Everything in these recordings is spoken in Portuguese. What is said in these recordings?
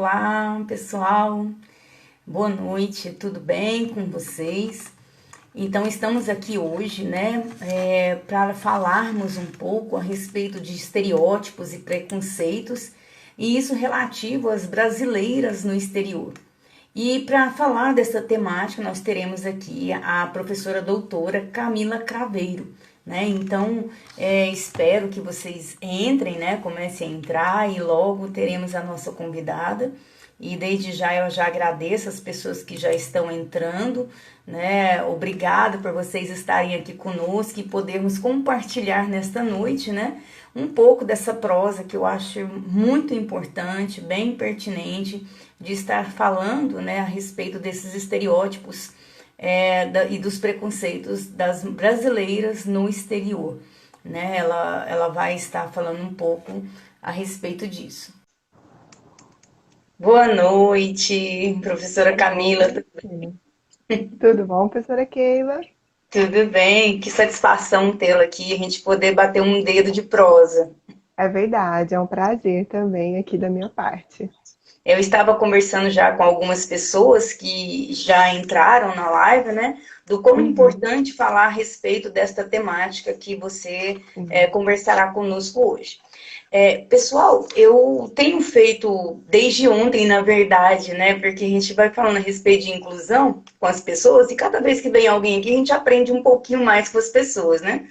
Olá, pessoal. Boa noite, tudo bem com vocês? Então, estamos aqui hoje, né, para falarmos um pouco a respeito de estereótipos e preconceitos, e isso relativo às brasileiras no exterior. E para falar dessa temática, nós teremos aqui a professora doutora Camila Craveiro, né? Então, espero que vocês entrem, né? Comecem a entrar e logo teremos a nossa convidada. E desde já eu já agradeço as pessoas que já estão entrando, né? Obrigada por vocês estarem aqui conosco e podermos compartilhar nesta noite, né? Um pouco dessa prosa que eu acho muito importante, bem pertinente, de estar falando, né, a respeito desses estereótipos e dos preconceitos das brasileiras no exterior, né? Ela vai estar falando um pouco a respeito disso. Boa noite, professora Camila. Oi, tudo bom, professora Keila? Tudo bem? Que satisfação tê-la aqui, a gente poder bater um dedo de prosa. É verdade, é um prazer também aqui da minha parte. Eu estava conversando já com algumas pessoas que já entraram na live, né? Do como é Uhum, importante falar a respeito desta temática que você sim. conversará conosco hoje. Pessoal, eu tenho feito desde ontem, na verdade, né? Porque a gente vai falando a respeito de inclusão com as pessoas e cada vez que vem alguém aqui, a gente aprende um pouquinho mais com as pessoas, né?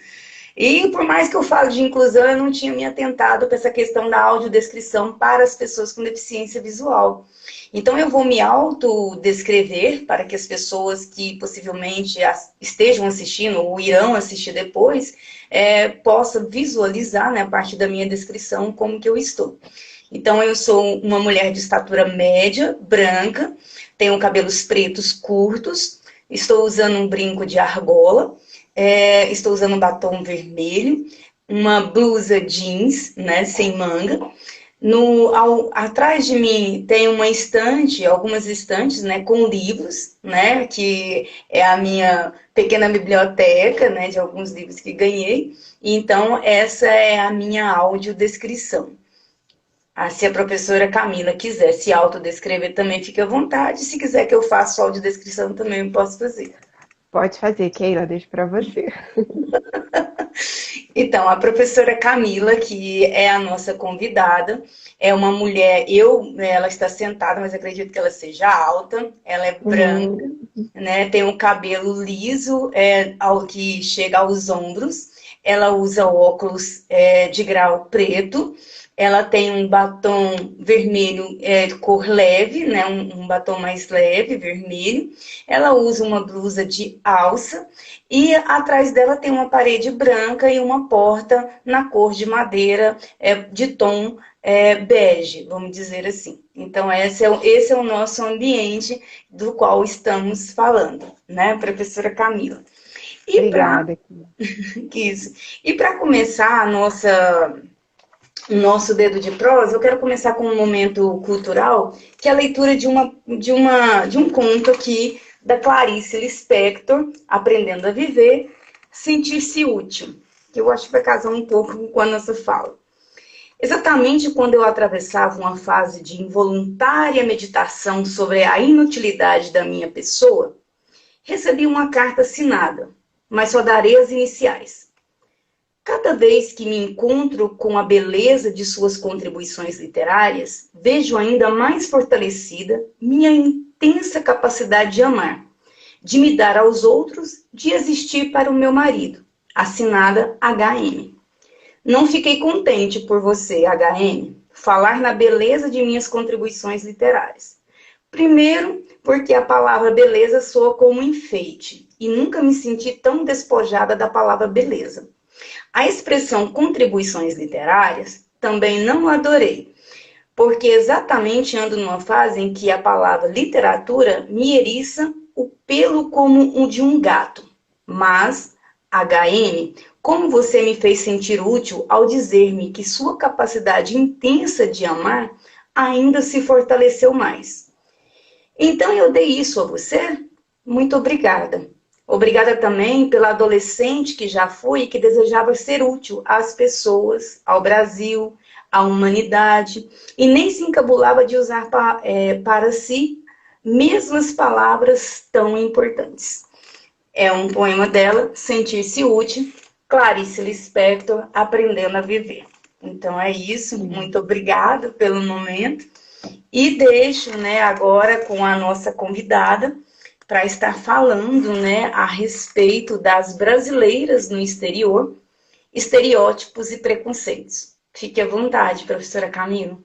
E por mais que eu fale de inclusão, eu não tinha me atentado para essa questão da audiodescrição para as pessoas com deficiência visual. Então eu vou me autodescrever para que as pessoas que possivelmente estejam assistindo ou irão assistir depois possam visualizar, né, a partir da minha descrição, como que eu estou. Então eu sou uma mulher de estatura média, branca, tenho cabelos pretos curtos, estou usando um brinco de argola, estou usando um batom vermelho, uma blusa jeans, né, sem manga. Atrás de mim tem uma estante, algumas estantes, né, com livros, né, que é a minha pequena biblioteca, né, de alguns livros que ganhei. Então, essa é a minha audiodescrição. Se a professora Camila quiser se autodescrever também, fique à vontade. Se quiser que eu faça audiodescrição também, eu posso fazer. Pode fazer, Keila, deixo para você. Então, a professora Camila, que é a nossa convidada, é uma mulher, ela está sentada, mas acredito que ela seja alta, ela é branca, Uhum, né? Tem um cabelo liso, que chega aos ombros, ela usa óculos de grau preto, ela tem um batom vermelho de cor leve, né? Um batom mais leve, vermelho. Ela usa uma blusa de alça e atrás dela tem uma parede branca e uma porta na cor de madeira de tom bege, vamos dizer assim. Então, esse é o nosso ambiente do qual estamos falando, né, professora Camila? E para obrigada, Keila. isso, e para começar o nosso dedo de prosa, eu quero começar com um momento cultural, que é a leitura de um conto aqui da Clarice Lispector, Aprendendo a Viver, Sentir-se Útil, que eu acho que vai casar um pouco com a nossa fala. Exatamente quando eu atravessava uma fase de involuntária meditação sobre a inutilidade da minha pessoa, recebi uma carta assinada, mas só darei as iniciais. Cada vez que me encontro com a beleza de suas contribuições literárias, vejo ainda mais fortalecida minha intensa capacidade de amar, de me dar aos outros, de existir para o meu marido. Assinada HM. Não fiquei contente por você, HM, falar na beleza de minhas contribuições literárias. Primeiro, porque a palavra beleza soa como enfeite, e nunca me senti tão despojada da palavra beleza. A expressão contribuições literárias também não adorei, porque exatamente ando numa fase em que a palavra literatura me eriça o pelo como o de um gato. Mas, HM, como você me fez sentir útil ao dizer-me que sua capacidade intensa de amar ainda se fortaleceu mais. Então eu dei isso a você? Muito obrigada. Obrigada também pela adolescente que já fui e que desejava ser útil às pessoas, ao Brasil, a humanidade, e nem se encabulava de usar para si mesmas palavras tão importantes. É um poema dela, Sentir-se Útil, Clarice Lispector, Aprendendo a Viver. Então é isso, muito obrigada pelo momento. E deixo, né, agora com a nossa convidada para estar falando, né, a respeito das brasileiras no exterior, estereótipos e preconceitos. Fique à vontade, professora Camila.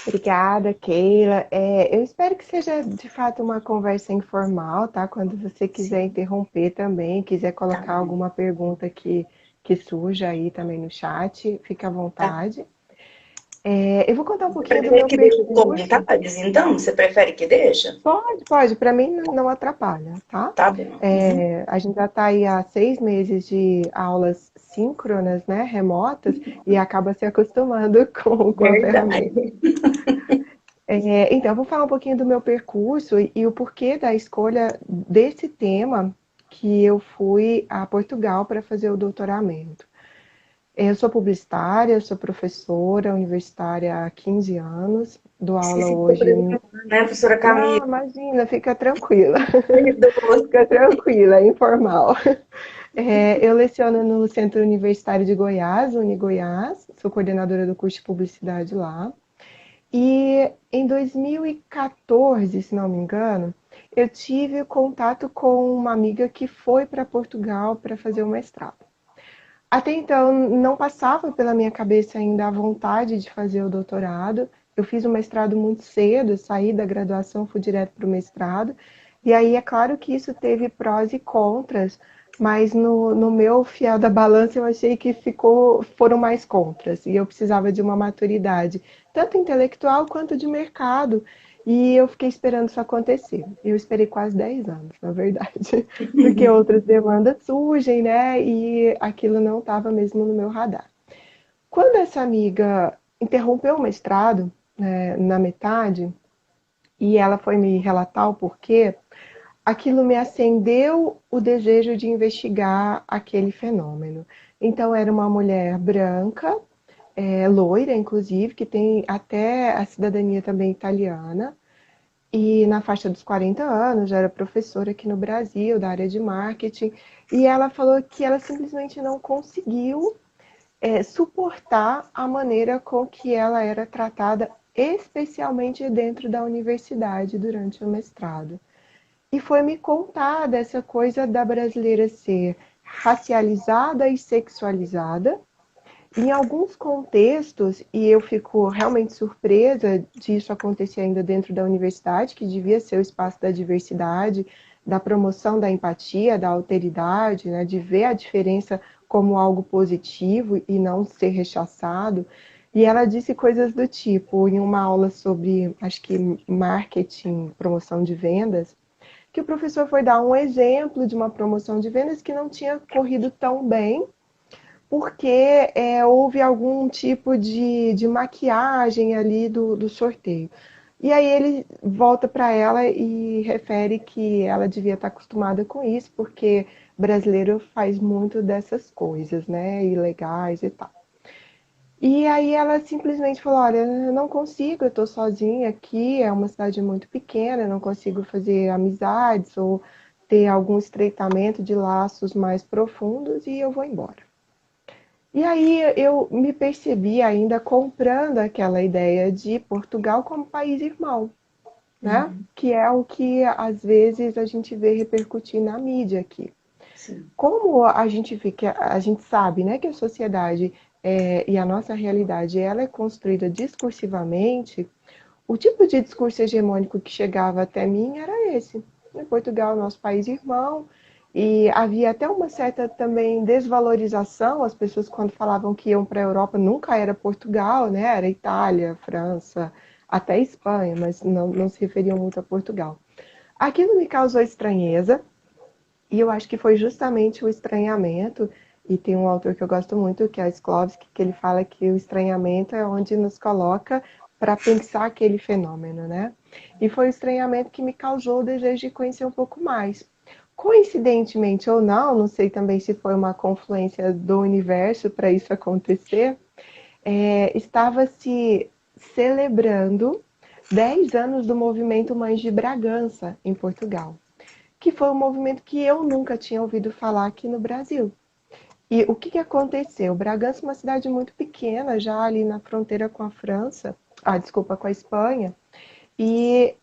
Obrigada, Keila. Eu espero que seja de fato uma conversa informal, tá? Quando você quiser Sim, interromper também, quiser tá colocar bom. alguma pergunta que surja aí também no chat, fique à Tá. vontade. Eu vou contar um Você pouquinho do prefere meu que deixe os percurso. comentários, então? Você prefere que deixe? Pode, para mim não atrapalha, tá? Tá bom. Uhum. A gente já está aí há 6 meses de aulas síncronas, né, remotas, e acaba se acostumando com a ferramenta. Verdade. Então, eu vou falar um pouquinho do meu percurso e o porquê da escolha desse tema que eu fui a Portugal para fazer o doutoramento. Eu sou publicitária, sou professora universitária há 15 anos, dou Se aula sinta hoje. presente, né, professora Não, Camila? imagina, fica tranquila, Perdoa. fica tranquila, é informal. Eu leciono no Centro Universitário de Goiás, Unigoiás, sou coordenadora do curso de publicidade lá. E em 2014, se não me engano, eu tive contato com uma amiga que foi para Portugal para fazer o mestrado. Até então, não passava pela minha cabeça ainda a vontade de fazer o doutorado. Eu fiz o mestrado muito cedo, saí da graduação, fui direto para o mestrado. E aí, é claro que isso teve prós e contras, mas no meu fiel da balança eu achei que foram mais contras. E eu precisava de uma maturidade, tanto intelectual quanto de mercado. E eu fiquei esperando isso acontecer. Eu esperei quase 10 anos, na verdade, porque outras demandas surgem, né? E aquilo não estava mesmo no meu radar. Quando essa amiga interrompeu o mestrado, né, na metade, e ela foi me relatar o porquê, aquilo me acendeu o desejo de investigar aquele fenômeno. Então, era uma mulher branca, loira, inclusive, que tem até a cidadania também italiana, e na faixa dos 40 anos, já era professora aqui no Brasil, da área de marketing, e ela falou que ela simplesmente não conseguiu suportar a maneira com que ela era tratada, especialmente dentro da universidade durante o mestrado. E foi me contar dessa coisa da brasileira ser racializada e sexualizada, em alguns contextos, e eu fico realmente surpresa disso acontecer ainda dentro da universidade, que devia ser o espaço da diversidade, da promoção da empatia, da alteridade, né, de ver a diferença como algo positivo e não ser rechaçado. E ela disse coisas do tipo, em uma aula sobre, acho que marketing, promoção de vendas, que o professor foi dar um exemplo de uma promoção de vendas que não tinha corrido tão bem, porque houve algum tipo de maquiagem ali do sorteio. E aí ele volta para ela e refere que ela devia estar acostumada com isso, porque brasileiro faz muito dessas coisas, né? Ilegais e tal. E aí ela simplesmente falou, olha, eu não consigo, eu estou sozinha aqui, é uma cidade muito pequena, eu não consigo fazer amizades ou ter algum estreitamento de laços mais profundos e eu vou embora. E aí eu me percebi ainda comprando aquela ideia de Portugal como país irmão, né? Uhum. Que é o que às vezes a gente vê repercutir na mídia aqui. Sim. Como a gente sabe, né, que a sociedade e a nossa realidade ela é construída discursivamente, o tipo de discurso hegemônico que chegava até mim era esse. Em Portugal, nosso país irmão, e havia até uma certa também desvalorização, as pessoas quando falavam que iam para a Europa nunca era Portugal, né? Era Itália, França, até Espanha, mas não se referiam muito a Portugal. Aquilo me causou estranheza, e eu acho que foi justamente o estranhamento, e tem um autor que eu gosto muito, que é Sklovsky, que ele fala que o estranhamento é onde nos coloca para pensar aquele fenômeno, né? E foi o estranhamento que me causou o desejo de conhecer um pouco mais. Coincidentemente ou não sei também se foi uma confluência do universo para isso acontecer, estava se celebrando 10 anos do movimento Mães de Bragança, em Portugal, que foi um movimento que eu nunca tinha ouvido falar aqui no Brasil. E o que aconteceu? Bragança é uma cidade muito pequena, já ali na fronteira com a França, desculpa, com a Espanha, e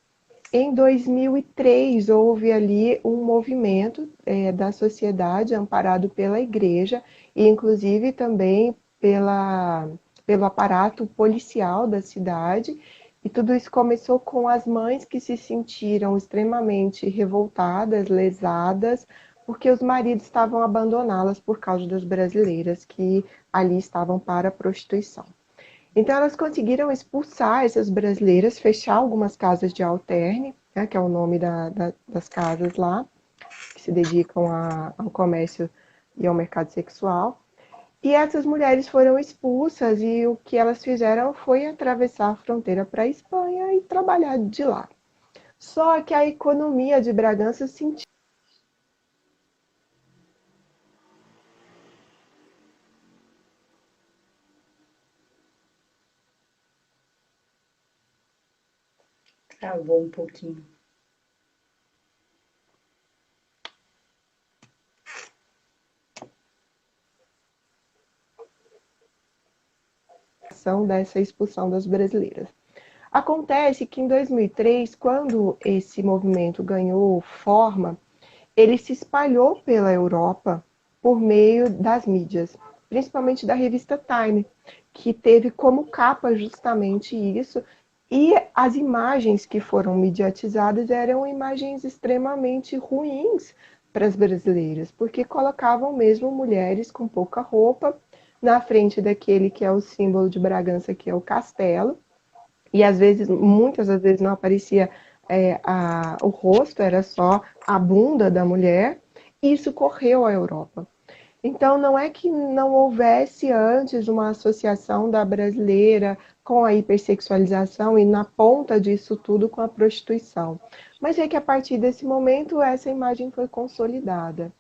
em 2003 houve ali um movimento da sociedade amparado pela igreja e inclusive também pelo aparato policial da cidade. E tudo isso começou com as mães que se sentiram extremamente revoltadas, lesadas, porque os maridos estavam abandoná-las por causa das brasileiras que ali estavam para a prostituição. Então elas conseguiram expulsar essas brasileiras, fechar algumas casas de alterne, né, que é o nome das casas lá, que se dedicam ao comércio e ao mercado sexual. E essas mulheres foram expulsas e o que elas fizeram foi atravessar a fronteira para a Espanha e trabalhar de lá. Só que a economia de Bragança sentiu. Travou um pouquinho. Dessa expulsão das brasileiras. Acontece que em 2003, quando esse movimento ganhou forma, ele se espalhou pela Europa por meio das mídias, principalmente da revista Time, que teve como capa justamente isso, e as imagens que foram mediatizadas eram imagens extremamente ruins para as brasileiras, porque colocavam mesmo mulheres com pouca roupa na frente daquele que é o símbolo de Bragança, que é o castelo, e às vezes, muitas das vezes não aparecia o rosto, era só a bunda da mulher, e isso correu à Europa. Então, não é que não houvesse antes uma associação da brasileira com a hipersexualização e na ponta disso tudo com a prostituição, mas é que a partir desse momento essa imagem foi consolidada.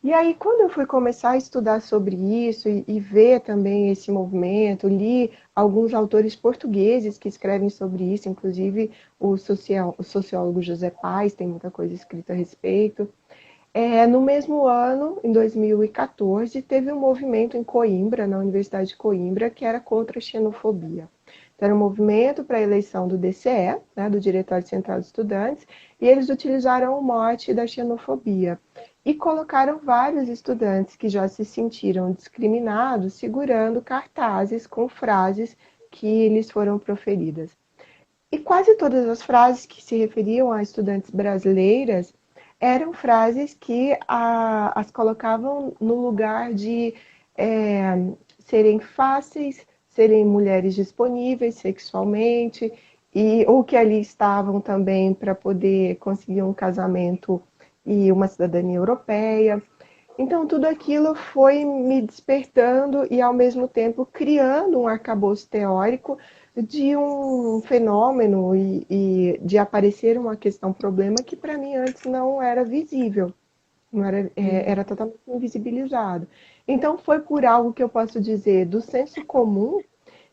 E aí, quando eu fui começar a estudar sobre isso e ver também esse movimento, li alguns autores portugueses que escrevem sobre isso, inclusive o sociólogo José Paes tem muita coisa escrita a respeito. No mesmo ano, em 2014, teve um movimento em Coimbra, na Universidade de Coimbra, que era contra a xenofobia. Então, era um movimento para a eleição do DCE, né, do Diretório Central dos Estudantes, e eles utilizaram o mote da xenofobia e colocaram vários estudantes que já se sentiram discriminados segurando cartazes com frases que lhes foram proferidas. E quase todas as frases que se referiam a estudantes brasileiras eram frases que as colocavam no lugar de serem fáceis, serem mulheres disponíveis sexualmente, ou que ali estavam também para poder conseguir um casamento e uma cidadania europeia. Então, tudo aquilo foi me despertando e, ao mesmo tempo, criando um arcabouço teórico de um fenômeno e de aparecer uma questão, problema que, para mim, antes não era visível, não era, era totalmente invisibilizado. Então, foi por algo que eu posso dizer do senso comum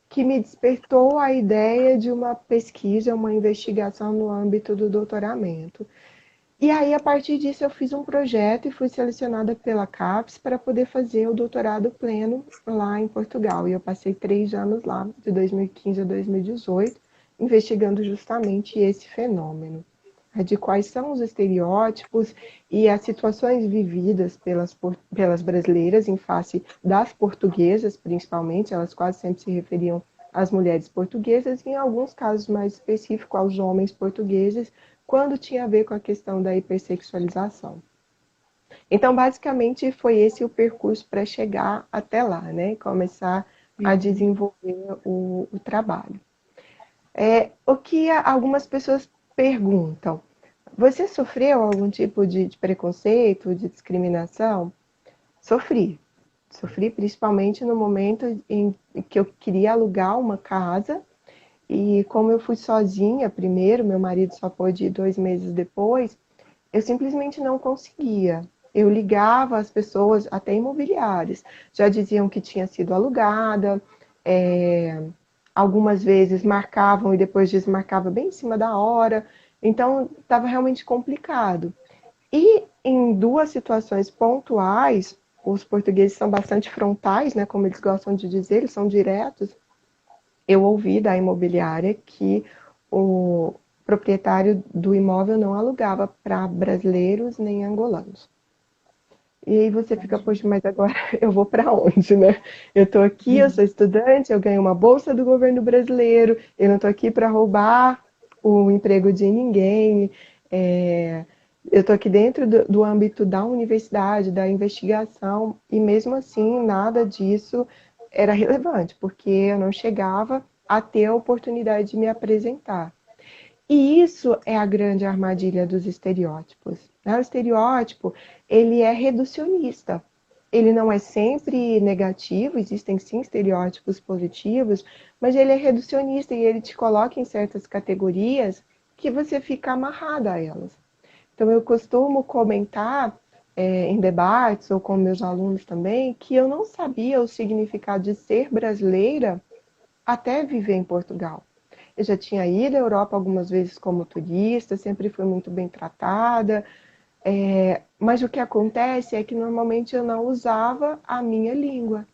que me despertou a ideia de uma pesquisa, uma investigação no âmbito do doutoramento. E aí, a partir disso, eu fiz um projeto e fui selecionada pela CAPES para poder fazer o doutorado pleno lá em Portugal. E eu passei 3 anos lá, de 2015 a 2018, investigando justamente esse fenômeno, de quais são os estereótipos e as situações vividas pelas brasileiras em face das portuguesas, principalmente, elas quase sempre se referiam às mulheres portuguesas e, em alguns casos mais específicos, aos homens portugueses, quando tinha a ver com a questão da hipersexualização. Então, basicamente, foi esse o percurso para chegar até lá, né? Começar a desenvolver o trabalho. O que algumas pessoas perguntam, você sofreu algum tipo de preconceito, de discriminação? Sofri. Sofri principalmente no momento em que eu queria alugar uma casa. E como eu fui sozinha primeiro, meu marido só pôde ir 2 meses depois, eu simplesmente não conseguia. Eu ligava às pessoas, até imobiliárias, já diziam que tinha sido alugada, Algumas vezes marcavam e depois desmarcava bem em cima da hora. Então, estava realmente complicado. E em duas situações pontuais, os portugueses são bastante frontais, né, como eles gostam de dizer, eles são diretos. Eu ouvi da imobiliária que o proprietário do imóvel não alugava para brasileiros nem angolanos. E aí você fica, poxa, mas agora eu vou para onde, né? Eu estou aqui, eu sou estudante, eu ganho uma bolsa do governo brasileiro, eu não estou aqui para roubar o emprego de ninguém. Eu estou aqui dentro do âmbito da universidade, da investigação, e mesmo assim nada disso era relevante, porque eu não chegava a ter a oportunidade de me apresentar. E isso é a grande armadilha dos estereótipos, né? O estereótipo, ele é reducionista. Ele não é sempre negativo, existem sim estereótipos positivos, mas ele é reducionista e ele te coloca em certas categorias que você fica amarrada a elas. Então, eu costumo comentar em debates ou com meus alunos também que eu não sabia o significado de ser brasileira até viver em Portugal. Eu já tinha ido à Europa algumas vezes como turista, sempre fui muito bem tratada, mas o que acontece é que normalmente eu não usava a minha língua.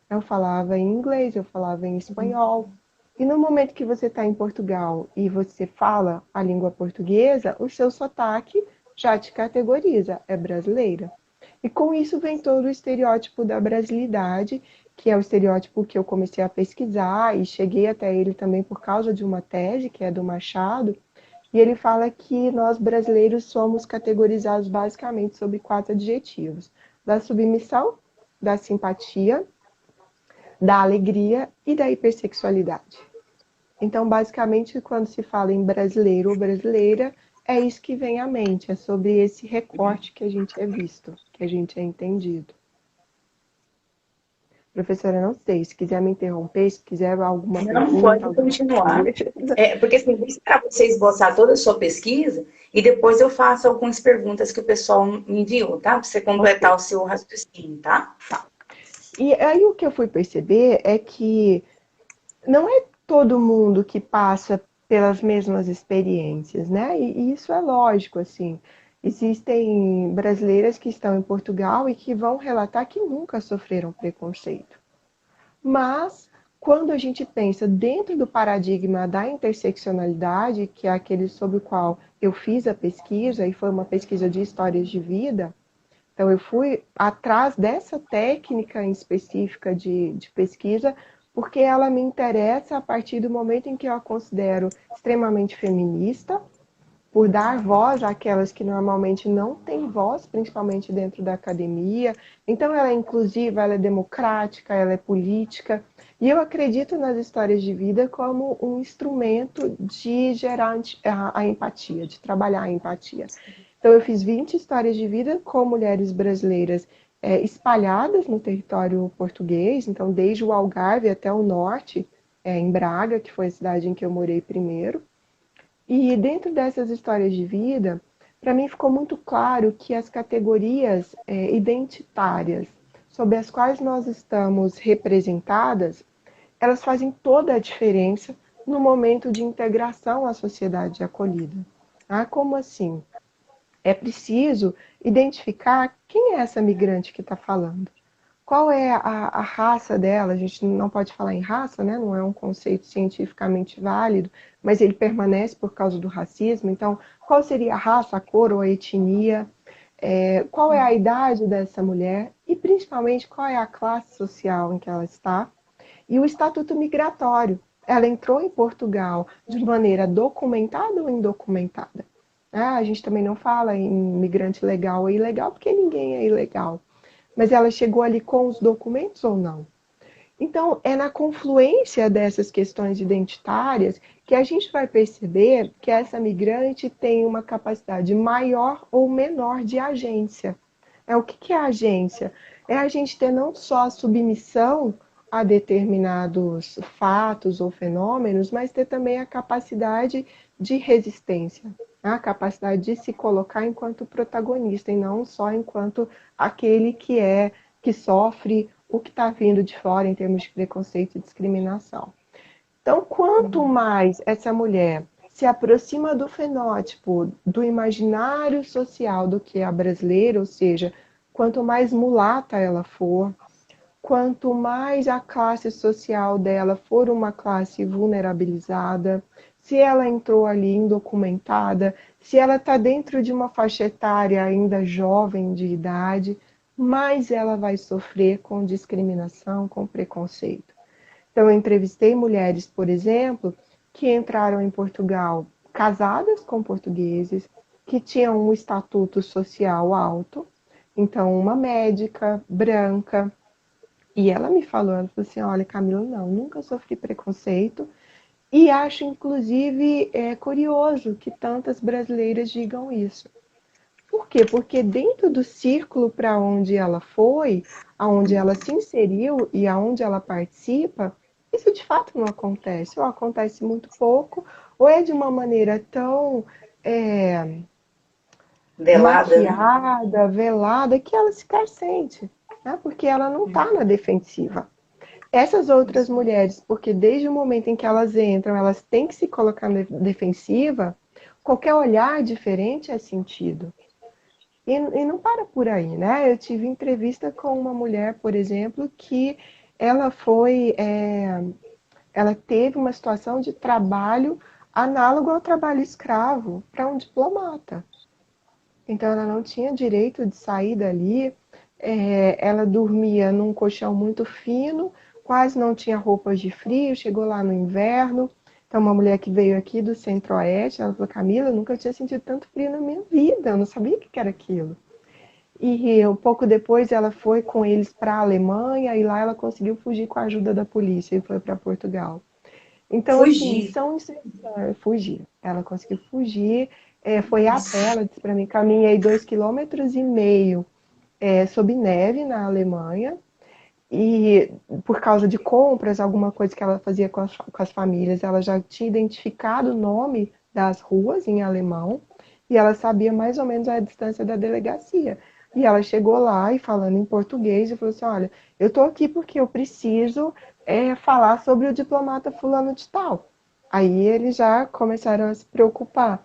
Eu falava em inglês, eu falava em espanhol. E no momento que você está em Portugal e você fala a língua portuguesa, o seu sotaque já te categoriza, é brasileira. E com isso vem todo o estereótipo da brasilidade, que é o estereótipo que eu comecei a pesquisar e cheguei até ele também por causa de uma tese, que é do Machado, e ele fala que nós brasileiros somos categorizados basicamente sob 4 adjetivos: da submissão, da simpatia, da alegria e da hipersexualidade. Então, basicamente, quando se fala em brasileiro ou brasileira, é isso que vem à mente, é sobre esse recorte que a gente é visto, que a gente é entendido. Professora, não sei, se quiser me interromper, se quiser alguma Não, pergunta, pode alguma continuar. coisa. Porque assim, vou esperar você esboçar toda a sua pesquisa e depois eu faço algumas perguntas que o pessoal me enviou, tá? Para você completar o seu raciocínio, tá? E aí o que eu fui perceber é que não é todo mundo que passa pelas mesmas experiências, né? E isso é lógico, assim. Existem brasileiras que estão em Portugal e que vão relatar que nunca sofreram preconceito. Mas, quando a gente pensa dentro do paradigma da interseccionalidade, que é aquele sobre o qual eu fiz a pesquisa, e foi uma pesquisa de histórias de vida, então eu fui atrás dessa técnica em específica de pesquisa, porque ela me interessa a partir do momento em que eu a considero extremamente feminista, por dar voz àquelas que normalmente não têm voz, principalmente dentro da academia. Então, ela é inclusiva, ela é democrática, ela é política. E eu acredito nas histórias de vida como um instrumento de gerar a empatia, de trabalhar a empatia. Então, eu fiz 20 histórias de vida com mulheres brasileiras espalhadas no território português, então, desde o Algarve até o norte, em Braga, que foi a cidade em que eu morei primeiro. E dentro dessas histórias de vida, para mim ficou muito claro que as categorias identitárias sob as quais nós estamos representadas, elas fazem toda a diferença no momento de integração à sociedade acolhida. Ah, como assim? É preciso identificar quem é essa migrante que está falando. Qual é a raça dela? A gente não pode falar em raça, né? Não é um conceito cientificamente válido, mas ele permanece por causa do racismo. Então, qual seria a raça, a cor ou a etnia? Qual é a idade dessa mulher? E, principalmente, qual é a classe social em que ela está? E o estatuto migratório. Ela entrou em Portugal de maneira documentada ou indocumentada? A gente também não fala em migrante legal ou ilegal, porque ninguém é ilegal. Mas ela chegou ali com os documentos ou não? Então, é na confluência dessas questões identitárias que a gente vai perceber que essa migrante tem uma capacidade maior ou menor de agência. O que é agência? É a gente ter não só a submissão a determinados fatos ou fenômenos, mas ter também a capacidade de resistência, a capacidade de se colocar enquanto protagonista e não só enquanto aquele que sofre o que está vindo de fora em termos de preconceito e discriminação. Então, quanto mais essa mulher se aproxima do fenótipo, do imaginário social do que é a brasileira, ou seja, quanto mais mulata ela for, quanto mais a classe social dela for uma classe vulnerabilizada, se ela entrou ali indocumentada, se ela está dentro de uma faixa etária ainda jovem de idade, mais ela vai sofrer com discriminação, com preconceito. Então, eu entrevistei mulheres, por exemplo, que entraram em Portugal casadas com portugueses, que tinham um estatuto social alto, então, uma médica branca, e ela falou assim, olha, Camila, não, nunca sofri preconceito, e acho, inclusive, curioso que tantas brasileiras digam isso. Por quê? Porque dentro do círculo para onde ela foi, aonde ela se inseriu e aonde ela participa, isso de fato não acontece, ou acontece muito pouco, ou é de uma maneira tão é, Velada, né? maquiada, velada, que ela sequer sente, né? Porque ela não está na defensiva. Essas outras mulheres, porque desde o momento em que elas entram, elas têm que se colocar na defensiva, qualquer olhar diferente é sentido. E não para por aí, né? Eu tive entrevista com uma mulher, por exemplo, que ela foi, ela teve uma situação de trabalho análogo ao trabalho escravo para um diplomata. Então ela não tinha direito de sair dali, ela dormia num colchão muito fino, quase não tinha roupas de frio, chegou lá no inverno. Então, uma mulher que veio aqui do Centro-Oeste, ela falou, Camila, eu nunca tinha sentido tanto frio na minha vida, eu não sabia o que era aquilo. E um pouco depois ela foi com eles para a Alemanha e lá ela conseguiu fugir com a ajuda da polícia e foi para Portugal. Então, assim, Fugir. são fugir. Ela conseguiu fugir, foi a pé, ela disse para mim, caminhei 2,5 km sob neve na Alemanha. E por causa de compras, alguma coisa que ela fazia com as famílias, ela já tinha identificado o nome das ruas em alemão e ela sabia mais ou menos a distância da delegacia. E ela chegou lá e falando em português e falou assim: olha, eu estou aqui porque eu preciso falar sobre o diplomata fulano de tal. Aí eles já começaram a se preocupar.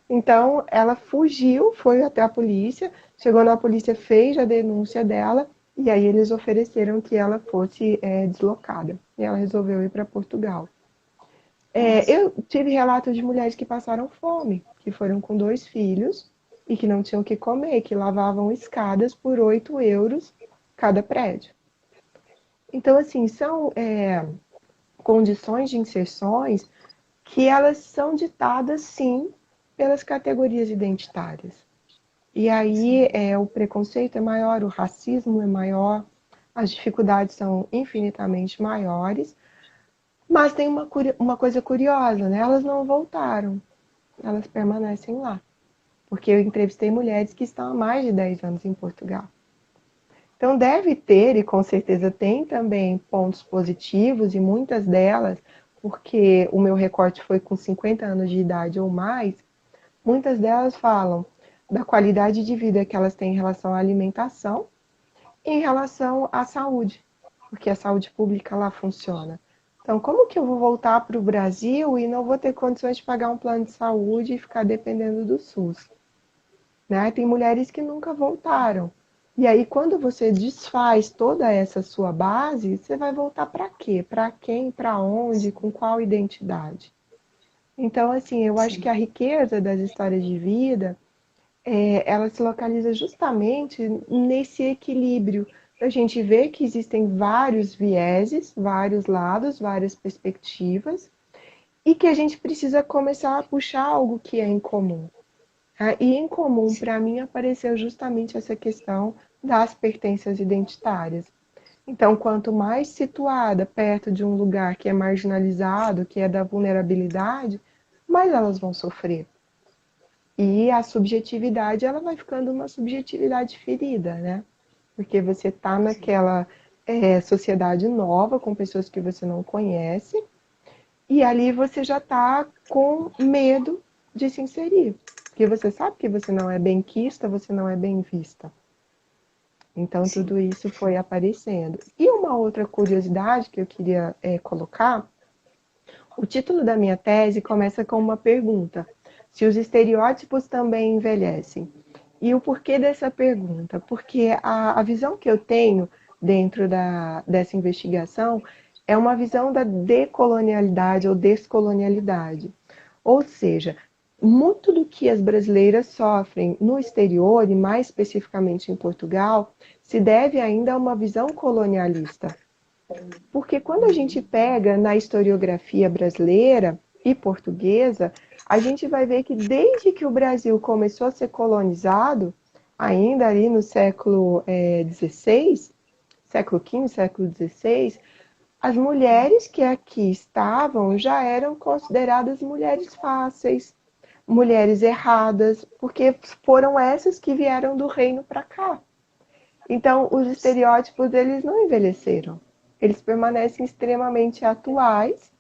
Então ela fugiu, foi até a polícia, chegou na polícia, fez a denúncia dela e aí eles ofereceram que ela fosse deslocada. E ela resolveu ir para Portugal. Nossa. Eu tive relatos de mulheres que passaram fome, que foram com 2 filhos e que não tinham o que comer, que lavavam escadas por 8 euros cada prédio. Então, assim, são condições de inserções que elas são ditadas, sim, pelas categorias identitárias. E aí o preconceito é maior, o racismo é maior, as dificuldades são infinitamente maiores, mas tem uma coisa curiosa, né? Elas não voltaram, elas permanecem lá. Porque eu entrevistei mulheres que estão há mais de 10 anos em Portugal. Então deve ter, e com certeza tem também, pontos positivos, e muitas delas, porque o meu recorte foi com 50 anos de idade ou mais, muitas delas falam da qualidade de vida que elas têm em relação à alimentação e em relação à saúde, porque a saúde pública lá funciona. Então, como que eu vou voltar para o Brasil e não vou ter condições de pagar um plano de saúde e ficar dependendo do SUS? Né? Tem mulheres que nunca voltaram. E aí, quando você desfaz toda essa sua base, você vai voltar para quê? Para quem? Para onde? Com qual identidade? Então, assim, eu acho que a riqueza das histórias de vida ela se localiza justamente nesse equilíbrio. A gente vê que existem vários vieses, vários lados, várias perspectivas, e que a gente precisa começar a puxar algo que é em comum. Tá? E em comum, para mim, apareceu justamente essa questão das pertenças identitárias. Então, quanto mais situada perto de um lugar que é marginalizado, que é da vulnerabilidade, mais elas vão sofrer. E a subjetividade, ela vai ficando uma subjetividade ferida, né? Porque você está naquela sociedade nova, com pessoas que você não conhece, e ali você já está com medo de se inserir. Porque você sabe que você não é bem quista, você não é bem vista. Então, sim. tudo isso foi aparecendo. E uma outra curiosidade que eu queria colocar, o título da minha tese começa com uma pergunta: se os estereótipos também envelhecem? E o porquê dessa pergunta? Porque a visão que eu tenho dentro dessa investigação é uma visão da decolonialidade ou descolonialidade. Ou seja, muito do que as brasileiras sofrem no exterior, e mais especificamente em Portugal, se deve ainda a uma visão colonialista. Porque quando a gente pega na historiografia brasileira e portuguesa, a gente vai ver que desde que o Brasil começou a ser colonizado, ainda ali no século XVI, século XV, século XVI, as mulheres que aqui estavam já eram consideradas mulheres fáceis, mulheres erradas, porque foram essas que vieram do reino para cá. Então, os estereótipos, eles não envelheceram. Eles permanecem extremamente atuais,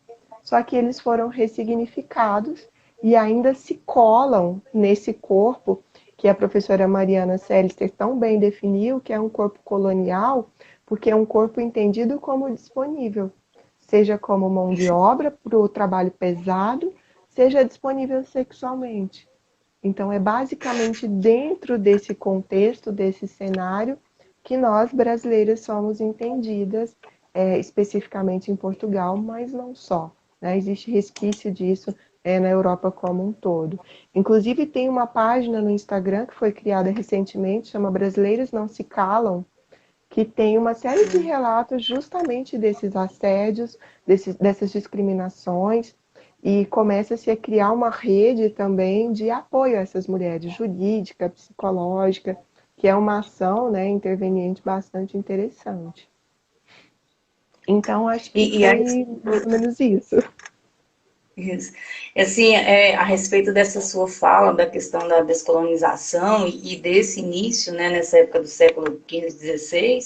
só que eles foram ressignificados e ainda se colam nesse corpo que a professora Mariana Selister tão bem definiu, que é um corpo colonial, porque é um corpo entendido como disponível, seja como mão de obra para o trabalho pesado, seja disponível sexualmente. Então, é basicamente dentro desse contexto, desse cenário, que nós brasileiras somos entendidas, especificamente em Portugal, mas não só. Né? Existe resquício disso na Europa como um todo. Inclusive, tem uma página no Instagram que foi criada recentemente, chama Brasileiras Não Se Calam, que tem uma série de relatos justamente desses assédios, dessas discriminações, e começa-se a criar uma rede também de apoio a essas mulheres, jurídica, psicológica, que é uma ação, né, interveniente bastante interessante. Então, acho que E a foi mais ou menos isso. Isso. Assim, a respeito dessa sua fala da questão da descolonização e desse início, né, nessa época do século XV, XVI,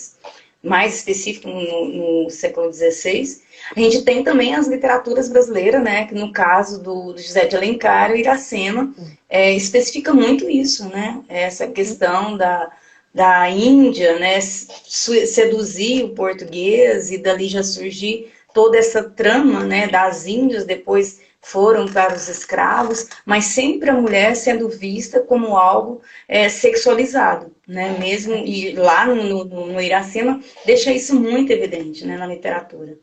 mais específico no século XVI, a gente tem também as literaturas brasileiras, né, que no caso do José de Alencar e Iracema, especifica muito isso, né, essa questão da Índia, né, seduzir o português e dali já surgir toda essa trama, né, das índias, depois foram para os escravos, mas sempre a mulher sendo vista como algo sexualizado, né, mesmo, e lá no Iracema deixa isso muito evidente, né, na literatura.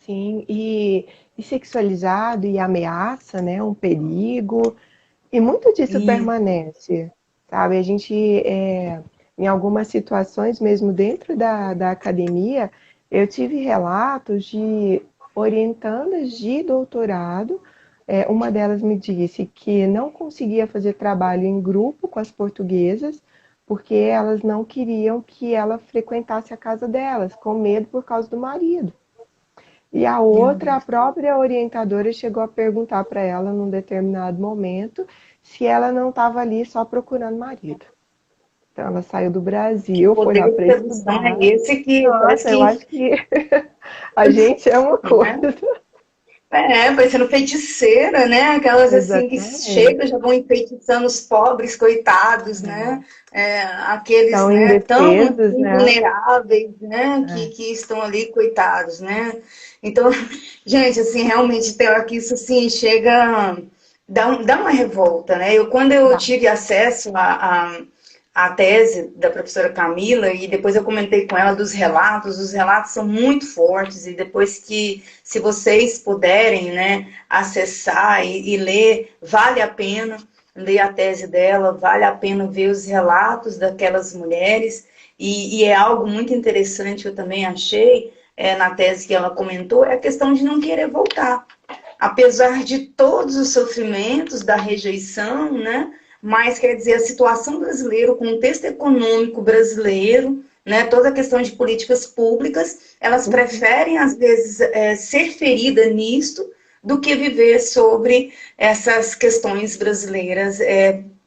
Sim, e sexualizado e ameaça, né, um perigo, e muito disso E, permanece, sabe? A gente, em algumas situações, mesmo dentro da academia, eu tive relatos de orientandas de doutorado. Uma delas me disse que não conseguia fazer trabalho em grupo com as portuguesas, porque elas não queriam que ela frequentasse a casa delas, com medo por causa do marido. E a meu outra, a Deus. própria orientadora chegou a perguntar para ela num determinado momento se ela não estava ali só procurando marido. Então ela saiu do Que Brasil, foi poder lá de para sedução é estudar. esse que parece Nossa, eu que, acho que a gente é uma coisa. né, parecendo feiticeira, né? Aquelas assim que chegam, Exatamente. já vão enfeitiçando os pobres, coitados, né? É. Aqueles, São né, tão indefesos, assim, né? vulneráveis, né? É. Que estão ali, coitados, né? Então, gente, assim, realmente tem hora que isso assim chega, dá uma revolta, né? Quando eu Dá. tive acesso a tese da professora Camila, e depois eu comentei com ela dos relatos, os relatos são muito fortes, e depois que, se vocês puderem, né, acessar e ler, vale a pena ler a tese dela, vale a pena ver os relatos daquelas mulheres, e é algo muito interessante que eu também achei, na tese que ela comentou, é a questão de não querer voltar. Apesar de todos os sofrimentos da rejeição, né? Mas quer dizer, a situação brasileira, o contexto econômico brasileiro, né, toda a questão de políticas públicas, elas Uhum. preferem, às vezes, ser ferida nisto do que viver sobre essas questões brasileiras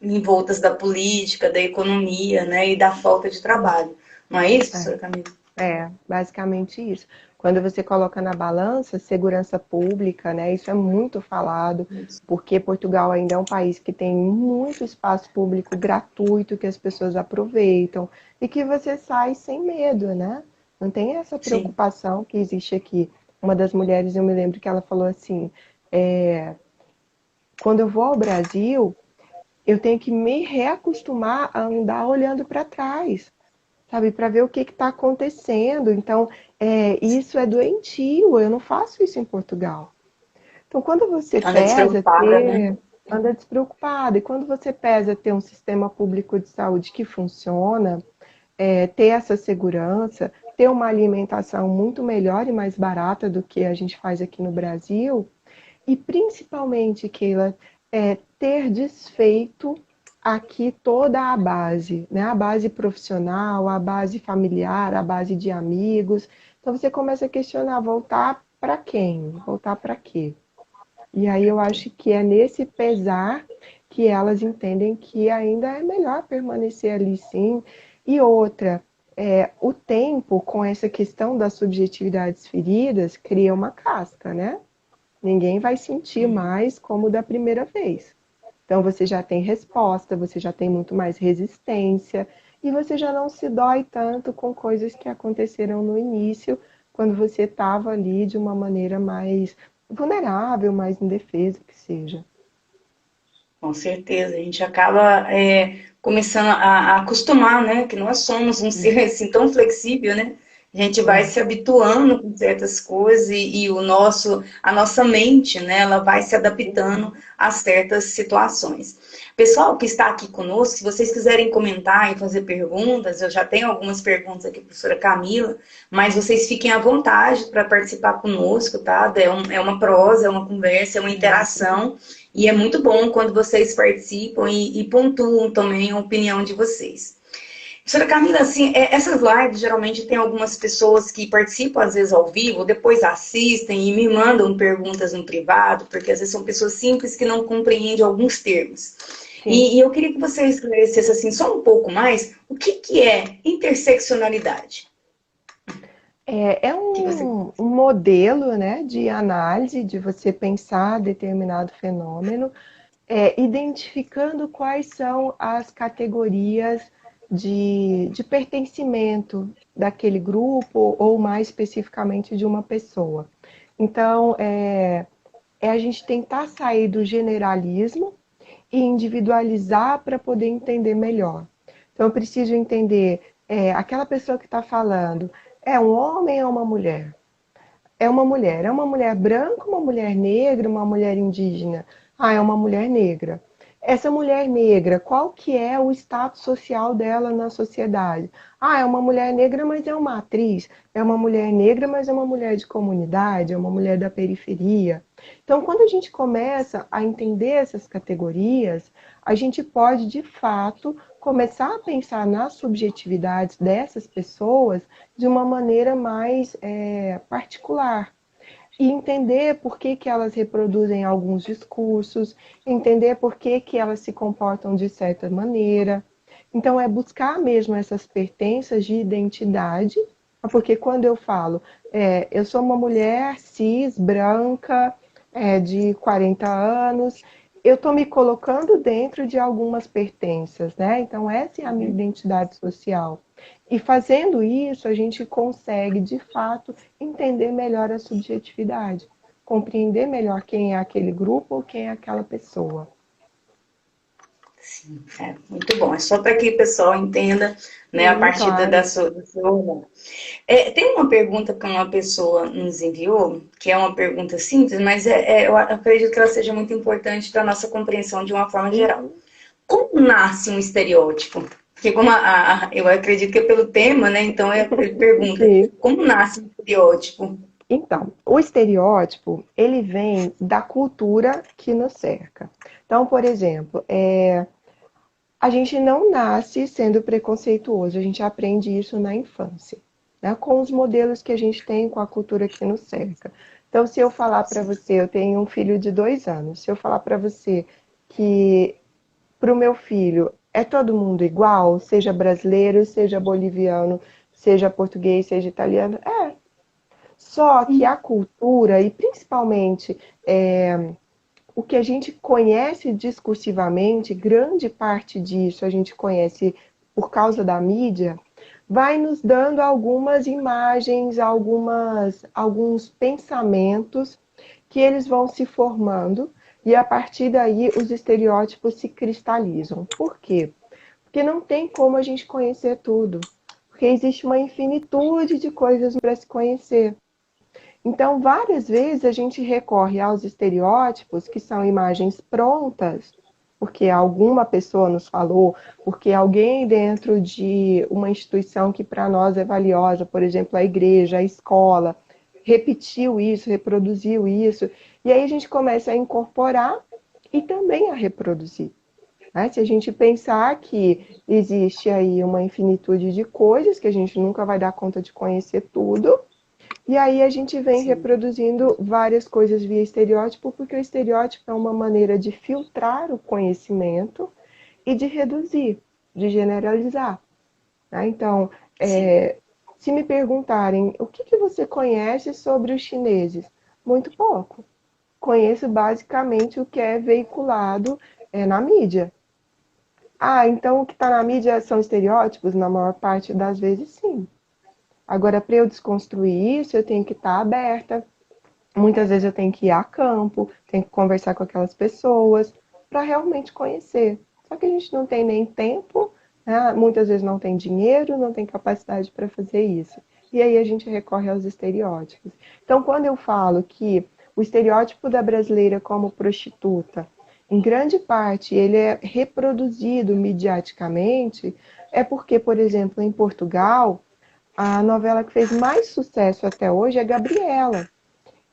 envoltas da política, da economia, né, e da falta de trabalho. Não é isso, É. professora Camila? Basicamente isso. Quando você coloca na balança segurança pública, né? Isso é muito falado, porque Portugal ainda é um país que tem muito espaço público gratuito que as pessoas aproveitam e que você sai sem medo, né? Não tem essa Sim. preocupação que existe aqui. Uma das mulheres, eu me lembro que ela falou assim, quando eu vou ao Brasil, eu tenho que me reacostumar a andar olhando para trás, sabe, para ver o que está acontecendo. Então, isso é doentio, eu não faço isso em Portugal. Então, quando você Anda pesa despreocupada, né? ter, anda despreocupado, e quando você pesa ter um sistema público de saúde que funciona, ter essa segurança, ter uma alimentação muito melhor e mais barata do que a gente faz aqui no Brasil, e principalmente, Keila, ter desfeito aqui toda a base, né? A base profissional, a base familiar, a base de amigos. Então você começa a questionar, voltar para quem? Voltar para quê? E aí eu acho que é nesse pesar que elas entendem que ainda é melhor permanecer ali sim. E outra, o tempo com essa questão das subjetividades feridas cria uma casca, né? Ninguém vai sentir mais como da primeira vez. Então você já tem resposta, você já tem muito mais resistência e você já não se dói tanto com coisas que aconteceram no início, quando você estava ali de uma maneira mais vulnerável, mais indefesa, que seja. Com certeza, a gente acaba começando a acostumar, né? Que nós somos um ser assim, tão flexível, né? A gente vai É, se habituando com certas coisas e a nossa mente, né? Ela vai se adaptando a certas situações. Pessoal que está aqui conosco, se vocês quiserem comentar e fazer perguntas, eu já tenho algumas perguntas aqui, professora Camila, mas vocês fiquem à vontade para participar conosco, tá? É uma prosa, é uma conversa, é uma interação. E é muito bom quando vocês participam e pontuam também a opinião de vocês. Professora Camila, assim, essas lives geralmente tem algumas pessoas que participam às vezes ao vivo, depois assistem e me mandam perguntas no privado, porque às vezes são pessoas simples que não compreendem alguns termos. sim. E eu queria que você esclarecesse assim só um pouco mais o que é interseccionalidade. É Que você... um modelo, né, de análise, de você pensar determinado fenômeno, identificando quais são as categorias de pertencimento daquele grupo ou mais especificamente de uma pessoa. Então, é a gente tentar sair do generalismo e individualizar para poder entender melhor. Então, eu preciso entender aquela pessoa que está falando é um homem ou uma mulher? É uma mulher branca, uma mulher negra, uma mulher indígena? Ah, é uma mulher negra. Essa mulher negra, qual que é o status social dela na sociedade? Ah, é uma mulher negra, mas é uma atriz. É uma mulher negra, mas é uma mulher de comunidade, é uma mulher da periferia. Então, quando a gente começa a entender essas categorias, a gente pode, de fato, começar a pensar nas subjetividades dessas pessoas de uma maneira mais particular e entender por que, que elas reproduzem alguns discursos, entender por que, que elas se comportam de certa maneira. Então, é buscar mesmo essas pertenças de identidade, porque quando eu falo, eu sou uma mulher cis, branca, de 40 anos, eu estou me colocando dentro de algumas pertenças, né? Então, essa é a minha identidade social. E fazendo isso, a gente consegue, de fato, entender melhor a subjetividade, compreender melhor quem é aquele grupo ou quem é aquela pessoa. Sim, muito bom. É só para que o pessoal entenda, né, a Sim, partir da claro. sua, do seu olhar. Tem uma pergunta que uma pessoa nos enviou, que é uma pergunta simples, mas eu acredito que ela seja muito importante para a nossa compreensão de uma forma geral. Uhum. Como nasce um estereótipo? Porque como eu acredito que é pelo tema, né? Então ele pergunta, Sim. como nasce um estereótipo? Então, o estereótipo, ele vem da cultura que nos cerca. Então, por exemplo, a gente não nasce sendo preconceituoso, a gente aprende isso na infância, né? Com os modelos que a gente tem, com a cultura que nos cerca. Então, se eu falar para você, eu tenho um filho de 2 anos, se eu falar para você que para o meu filho é todo mundo igual, seja brasileiro, seja boliviano, seja português, seja italiano, Só que a cultura, e principalmente o que a gente conhece discursivamente, grande parte disso a gente conhece por causa da mídia, vai nos dando algumas imagens, alguns pensamentos que eles vão se formando e a partir daí os estereótipos se cristalizam. Por quê? Porque não tem como a gente conhecer tudo, porque existe uma infinitude de coisas para se conhecer. Então, várias vezes a gente recorre aos estereótipos, que são imagens prontas, porque alguma pessoa nos falou, porque alguém dentro de uma instituição que para nós é valiosa, por exemplo, a igreja, a escola, repetiu isso, reproduziu isso, e aí a gente começa a incorporar e também a reproduzir. Né? Se a gente pensar que existe aí uma infinitude de coisas, que a gente nunca vai dar conta de conhecer tudo, e aí a gente vem Sim. reproduzindo várias coisas via estereótipo, porque o estereótipo é uma maneira de filtrar o conhecimento e de reduzir, de generalizar. Né? Então, Sim. se me perguntarem o que você conhece sobre os chineses, muito pouco. Conheço basicamente o que é veiculado na mídia. Ah, então o que está na mídia são estereótipos? Na maior parte das vezes, sim. Agora, para eu desconstruir isso, eu tenho que estar aberta. Muitas vezes eu tenho que ir a campo, tenho que conversar com aquelas pessoas para realmente conhecer. Só que a gente não tem nem tempo, né? Muitas vezes não tem dinheiro, não tem capacidade para fazer isso. E aí a gente recorre aos estereótipos. Então, quando eu falo que o estereótipo da brasileira como prostituta, em grande parte, ele é reproduzido midiaticamente, é porque, por exemplo, em Portugal, a novela que fez mais sucesso até hoje é Gabriela.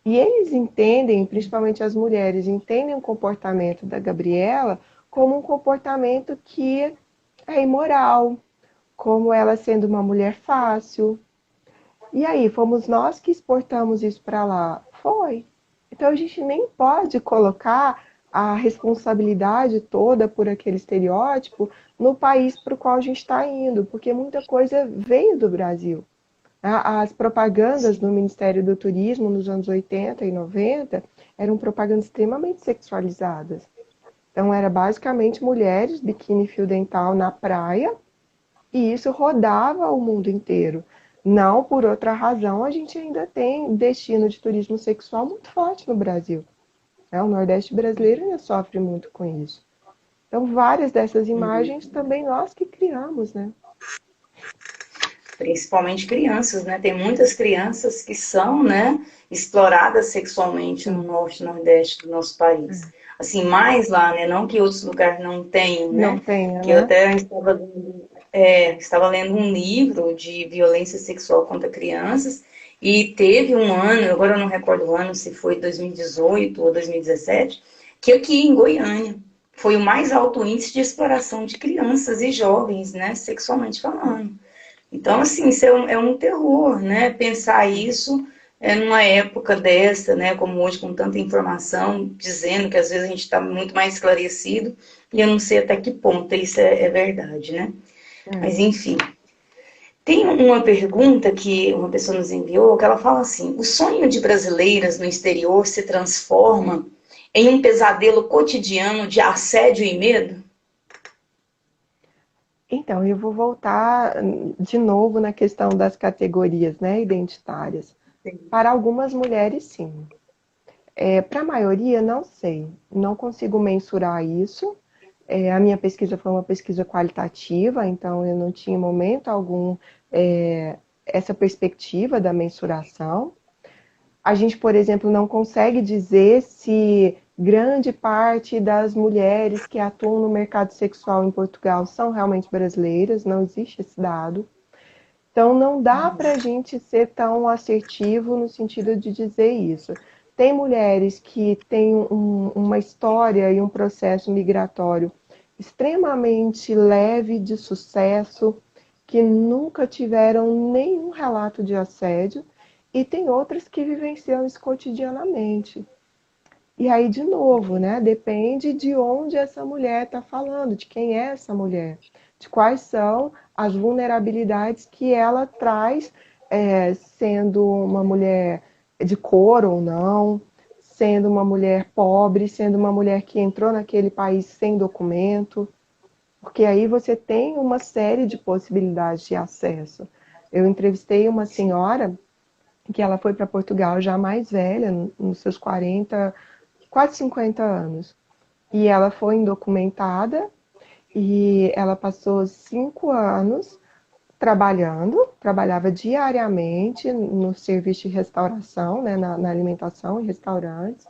E eles entendem, principalmente as mulheres, entendem o comportamento da Gabriela como um comportamento que é imoral, como ela sendo uma mulher fácil. E aí, fomos nós que exportamos isso para lá? Foi. Então a gente nem pode colocar a responsabilidade toda por aquele estereótipo no país para o qual a gente está indo, porque muita coisa veio do Brasil. As propagandas do Sim. Ministério do Turismo nos anos 80 e 90 eram propagandas extremamente sexualizadas. Então, era basicamente mulheres, biquíni fio dental na praia, e isso rodava o mundo inteiro. Não por outra razão, a gente ainda tem destino de turismo sexual muito forte no Brasil. O Nordeste brasileiro ainda sofre muito com isso. Então, várias dessas imagens Uhum. também nós que criamos, né? Principalmente crianças, né? Tem muitas crianças que são, né, exploradas sexualmente no Sim. norte e nordeste do nosso país. Assim, mais lá, né? Não que outros lugares não tenham, Não né? tenha, Que eu né? até estava lendo um livro de violência sexual contra crianças e teve um ano, agora eu não recordo o ano, se foi 2018 ou 2017, que aqui em Goiânia foi o mais alto índice de exploração de crianças e jovens, né, sexualmente falando. Então, assim, isso é um terror, né? Pensar isso numa época dessa, né? Como hoje, com tanta informação, dizendo que às vezes a gente está muito mais esclarecido, e eu não sei até que ponto isso é verdade, né? Mas, É. enfim. Tem uma pergunta que uma pessoa nos enviou, que ela fala assim: o sonho de brasileiras no exterior se transforma em um pesadelo cotidiano de assédio e medo? Então, eu vou voltar de novo na questão das categorias, né, identitárias. Para algumas mulheres, sim. Para a maioria, não sei. Não consigo mensurar isso. A minha pesquisa foi uma pesquisa qualitativa, então eu não tinha em momento algum essa perspectiva da mensuração. A gente, por exemplo, não consegue dizer se grande parte das mulheres que atuam no mercado sexual em Portugal são realmente brasileiras, não existe esse dado. Então, não dá para a gente ser tão assertivo no sentido de dizer isso. Tem mulheres que têm uma história e um processo migratório extremamente leve de sucesso, que nunca tiveram nenhum relato de assédio, e tem outras que vivenciam isso cotidianamente. E aí, de novo, né? Depende de onde essa mulher está falando, de quem é essa mulher, de quais são as vulnerabilidades que ela traz sendo uma mulher de cor ou não, sendo uma mulher pobre, sendo uma mulher que entrou naquele país sem documento, porque aí você tem uma série de possibilidades de acesso. Eu entrevistei uma senhora que ela foi para Portugal já mais velha, nos seus 40, quase 50 anos. E ela foi indocumentada e ela passou 5 anos trabalhava diariamente no serviço de restauração, né, na alimentação em restaurantes.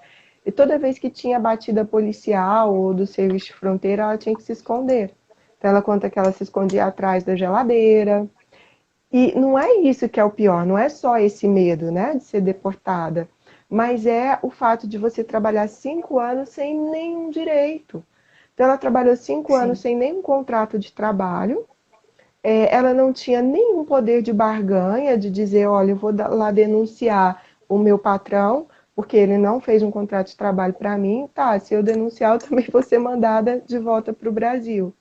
E toda vez que tinha batida policial ou do serviço de fronteira, ela tinha que se esconder. Então ela conta que ela se escondia atrás da geladeira. E não é isso que é o pior, não é só esse medo, né, de ser deportada, mas é o fato de você trabalhar 5 anos sem nenhum direito. Então ela trabalhou 5 anos Sim. sem nenhum contrato de trabalho, ela não tinha nenhum poder de barganha, de dizer, olha, eu vou lá denunciar o meu patrão, porque ele não fez um contrato de trabalho para mim, tá, se eu denunciar, eu também vou ser mandada de volta para o Brasil.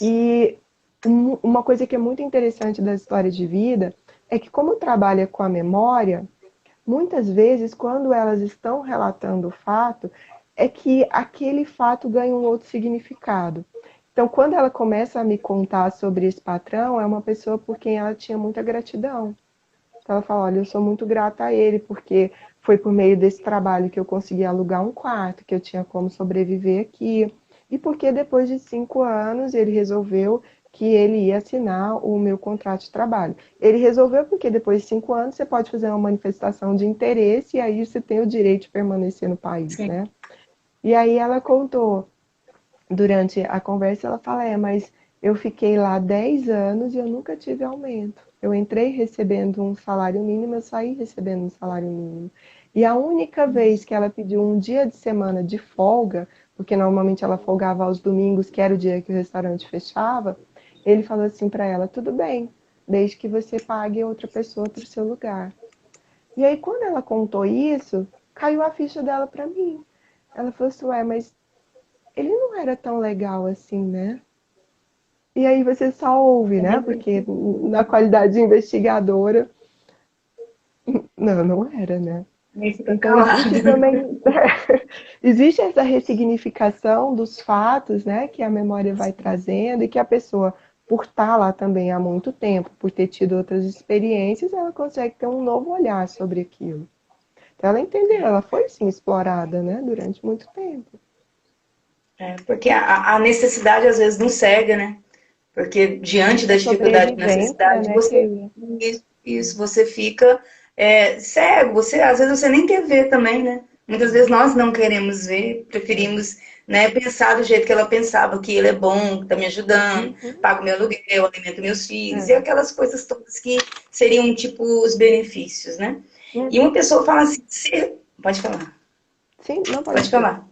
E uma coisa que é muito interessante da história de vida é que, como trabalha com a memória, muitas vezes, quando elas estão relatando o fato, é que aquele fato ganha um outro significado. Então, quando ela começa a me contar sobre esse patrão, é uma pessoa por quem ela tinha muita gratidão. Então, ela fala, olha, eu sou muito grata a ele, porque foi por meio desse trabalho que eu consegui alugar um quarto, que eu tinha como sobreviver aqui. E porque depois de 5 anos ele resolveu que ele ia assinar o meu contrato de trabalho. Ele resolveu porque depois de 5 anos você pode fazer uma manifestação de interesse e aí você tem o direito de permanecer no país, Sim. né? E aí ela contou, durante a conversa, ela fala, mas eu fiquei lá 10 anos e eu nunca tive aumento. Eu entrei recebendo um salário mínimo, eu saí recebendo um salário mínimo. E a única vez que ela pediu um dia de semana de folga, porque normalmente ela folgava aos domingos, que era o dia que o restaurante fechava, ele falou assim para ela, tudo bem, desde que você pague outra pessoa para o seu lugar. E aí, quando ela contou isso, caiu a ficha dela para mim. Ela falou assim, mas ele não era tão legal assim, né? E aí você só ouve, né? Porque na qualidade de investigadora, não, não era, né? Nem fica Então existe calado. também, existe essa ressignificação dos fatos, né? Que a memória vai trazendo e que a pessoa, por estar lá também há muito tempo, por ter tido outras experiências, ela consegue ter um novo olhar sobre aquilo. Então ela entendeu, ela foi sim explorada, né? Durante muito tempo. Porque a necessidade às vezes não cega, né? Porque diante da A dificuldade e sobrevivência, necessidade, né, você que isso, você fica cego. Você às vezes você nem quer ver também, né? Muitas vezes nós não queremos ver, preferimos, né, pensar do jeito que ela pensava, que ele é bom, que está me ajudando, uhum, pago meu aluguel, alimento meus filhos, e é. aquelas coisas todas que seriam tipo os benefícios, né? E uma Uhum. pessoa fala assim, pode falar, Sim, não pode pode dizer. falar.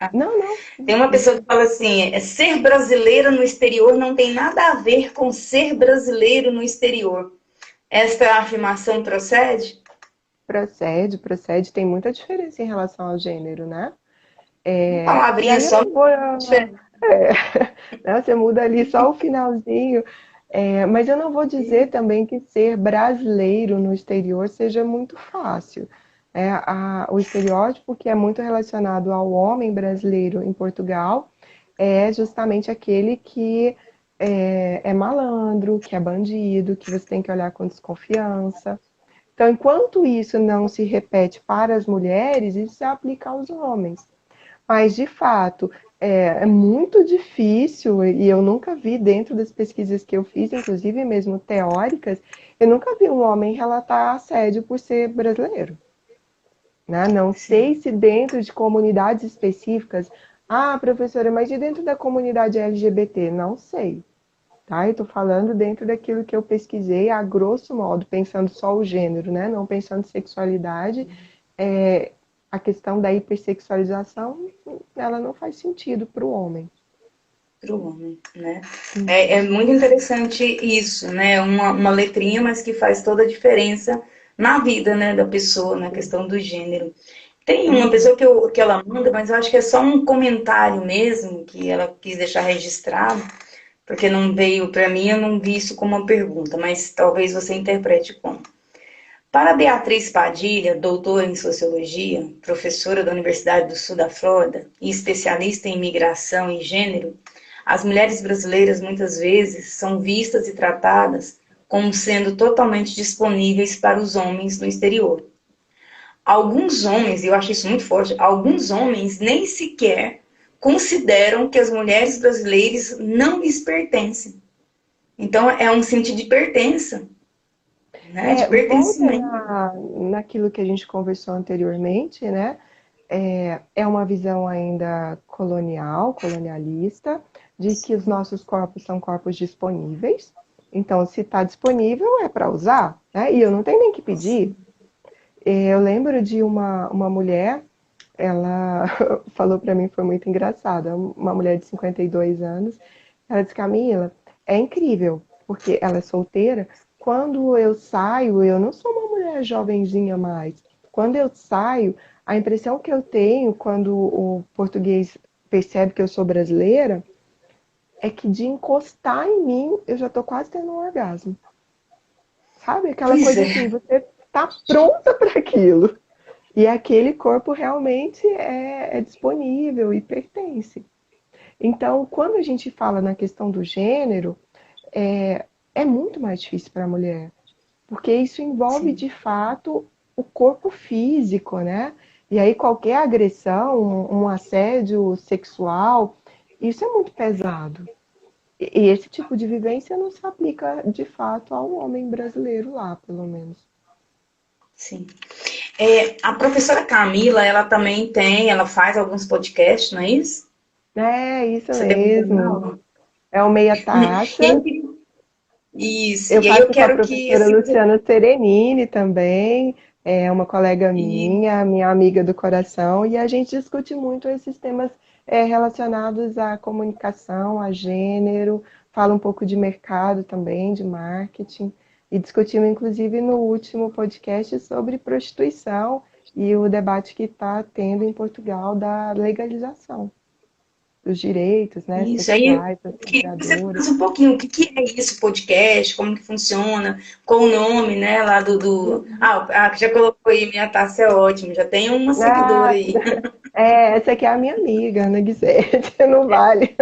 Ah, Não, não. tem uma pessoa que fala assim, ser brasileira no exterior não tem nada a ver com ser brasileiro no exterior. Esta afirmação procede? Procede, procede. Tem muita diferença em relação ao gênero, né? Uma E palavrinha aí eu só não vou. diferente. Né, você muda ali só o finalzinho. Mas eu não vou dizer também que ser brasileiro no exterior seja muito fácil. O estereótipo que é muito relacionado ao homem brasileiro em Portugal é justamente aquele que é malandro, que é bandido, que você tem que olhar com desconfiança. Então, enquanto isso não se repete para as mulheres, isso se aplica aos homens. Mas, de fato, é muito difícil, e eu nunca vi dentro das pesquisas que eu fiz, inclusive mesmo teóricas, eu nunca vi um homem relatar assédio por ser brasileiro. Né? Não sei Sim. se dentro de comunidades específicas, professora, mas de dentro da comunidade LGBT? Não sei. Tá? Eu estou falando dentro daquilo que eu pesquisei, a grosso modo, pensando só o gênero, né? Não pensando sexualidade. A questão da hipersexualização, ela não faz sentido para o homem. Para o homem, né? É Uhum. muito interessante isso, né? Uma letrinha, mas que faz toda a diferença na vida, né, da pessoa, na questão do gênero. Tem uma Uhum. pessoa que ela manda, mas eu acho que é só um comentário mesmo, que ela quis deixar registrado. porque não veio para mim, eu não vi isso como uma pergunta, mas talvez você interprete como. Para Beatriz Padilha, doutora em Sociologia, professora da Universidade do Sul da Flórida e especialista em imigração e gênero, as mulheres brasileiras muitas vezes são vistas e tratadas como sendo totalmente disponíveis para os homens no exterior. Alguns homens, e eu acho isso muito forte, alguns homens nem sequer consideram que as mulheres brasileiras não lhes pertencem. Então, é um sentido de pertença, né? De Volta pertencimento. naquilo que a gente conversou anteriormente, né? É uma visão ainda colonialista, de que os nossos corpos são corpos disponíveis. Então, se está disponível, é para usar, né? E eu não tenho nem que pedir. Eu lembro de uma mulher, ela falou para mim, foi muito engraçada, uma mulher de 52 anos, ela disse, Camila, é incrível, porque ela é solteira, quando eu saio, eu não sou uma mulher jovenzinha mais, quando eu saio, a impressão que eu tenho quando o português percebe que eu sou brasileira, é que de encostar em mim, eu já tô quase tendo um orgasmo. Sabe? Aquela Pois coisa é, assim, você tá pronta para aquilo. E aquele corpo realmente é disponível e pertence. Então, quando a gente fala na questão do gênero, é muito mais difícil para a mulher, porque isso envolve sim. de fato o corpo físico, né? E aí qualquer agressão, um assédio sexual, isso é muito pesado. E esse tipo de vivência não se aplica de fato ao homem brasileiro lá, pelo menos. Sim. A professora Camila, ela também ela faz alguns podcasts, não é isso? É, isso Você tem um mesmo. canal? É o Meia E Taça. aí, isso. Eu E aí eu faço com a quero que, professora assim, você... Luciana Serenini também, é uma colega E, minha amiga do coração, e a gente discute muito esses temas relacionados à comunicação, a gênero, fala um pouco de mercado também, de marketing, e discutimos inclusive no último podcast sobre prostituição e o debate que está tendo em Portugal da legalização dos direitos, né, isso. Aí eu sexuais das queria que você trabalhadoras. falasse um pouquinho o que que é isso, podcast, como que funciona, qual o nome, né, lá já colocou aí, minha taça é ótimo, já tem uma seguidora Ah, aí. essa aqui é a minha amiga, Ana Guizete, não vale.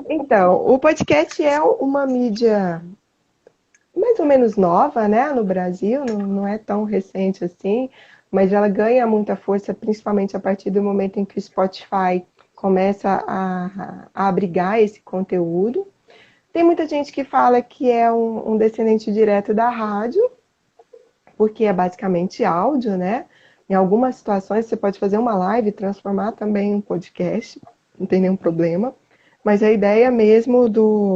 Então, o podcast é uma mídia mais ou menos nova, né, no Brasil, não é tão recente assim, mas ela ganha muita força, principalmente a partir do momento em que o Spotify começa a abrigar esse conteúdo. Tem muita gente que fala que é um descendente direto da rádio, porque é basicamente áudio, né? Em algumas situações você pode fazer uma live e transformar também em um podcast, não tem nenhum problema. Mas a ideia mesmo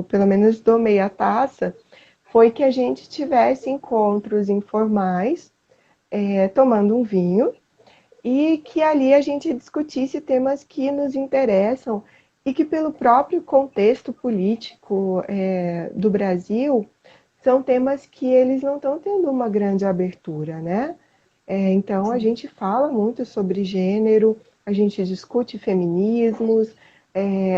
pelo menos do Meia Taça, foi que a gente tivesse encontros informais, tomando um vinho, e que ali a gente discutisse temas que nos interessam e que pelo próprio contexto político do Brasil são temas que eles não estão tendo uma grande abertura, né? Então a gente fala muito sobre gênero, a gente discute feminismos,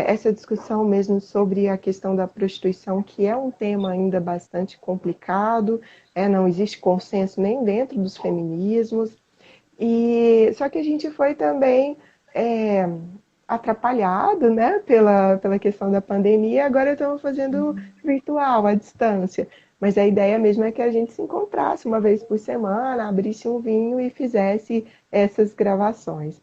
essa discussão mesmo sobre a questão da prostituição, que é um tema ainda bastante complicado, não existe consenso nem dentro dos feminismos. E só que a gente foi também é, atrapalhado, né, pela questão da pandemia. Agora estamos fazendo virtual, à distância. Mas a ideia mesmo é que a gente se encontrasse uma vez por semana, abrisse um vinho e fizesse essas gravações.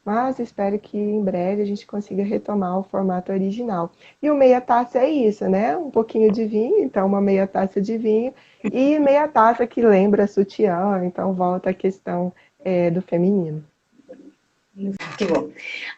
Mas espero que em breve a gente consiga retomar o formato original. E o meia taça é isso, né? Um pouquinho de vinho, então uma meia taça de vinho e meia taça que lembra sutiã, então volta a questão do feminino. Que bom.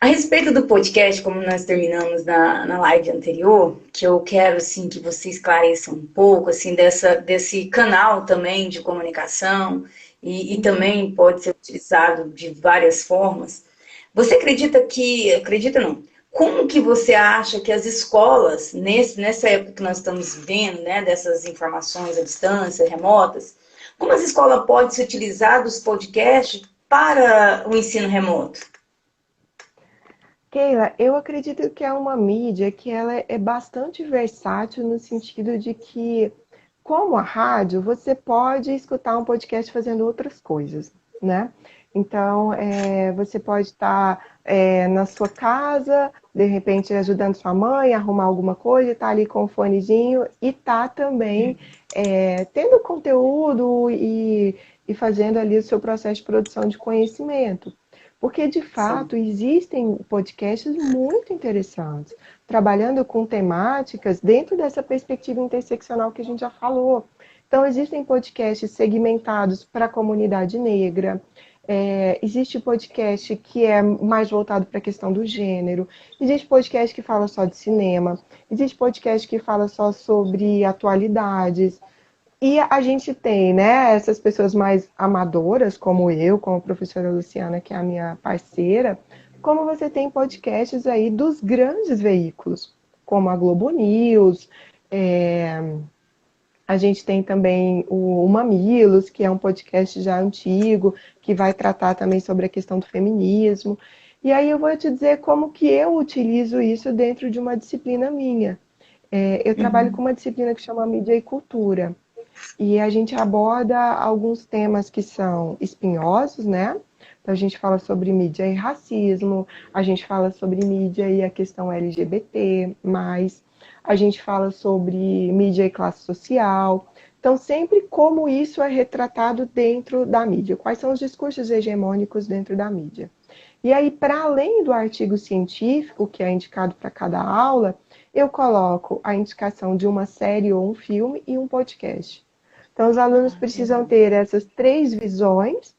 A respeito do podcast, como nós terminamos na live anterior, que eu quero assim que você esclareça um pouco assim desse canal também de comunicação e também pode ser utilizado de várias formas. Você acredita não? Como que você acha que as escolas, nessa época que nós estamos vivendo, né, dessas informações à distância, remotas, como as escolas podem se utilizar dos podcasts para o ensino remoto? Keila, eu acredito que é uma mídia que ela é bastante versátil no sentido de que, como a rádio, você pode escutar um podcast fazendo outras coisas, né? Então, você pode estar na sua casa, de repente ajudando sua mãe a arrumar alguma coisa, estar ali com o fonezinho e tá também tendo conteúdo e fazendo ali o seu processo de produção de conhecimento. Porque, de Sim. fato, existem podcasts muito interessantes, trabalhando com temáticas dentro dessa perspectiva interseccional que a gente já falou. Então, existem podcasts segmentados para a comunidade negra, existe podcast que é mais voltado para a questão do gênero, existe podcast que fala só de cinema, existe podcast que fala só sobre atualidades. E a gente tem, né, essas pessoas mais amadoras, como eu, como a professora Luciana, que é a minha parceira, como você tem podcasts aí dos grandes veículos, como a Globo News, é, a gente tem também o Mamilos, que é um podcast já antigo, que vai tratar também sobre a questão do feminismo. E aí eu vou te dizer como que eu utilizo isso dentro de uma disciplina minha. Eu trabalho com Uhum. uma disciplina que chama Mídia e Cultura. E a gente aborda alguns temas que são espinhosos, né? Então a gente fala sobre mídia e racismo, a gente fala sobre mídia e a questão LGBT, a gente fala sobre mídia e classe social. Então, sempre como isso é retratado dentro da mídia, quais são os discursos hegemônicos dentro da mídia. E aí, para além do artigo científico, que é indicado para cada aula, eu coloco a indicação de uma série ou um filme e um podcast. Então, os alunos Ah, precisam legal. ter essas três visões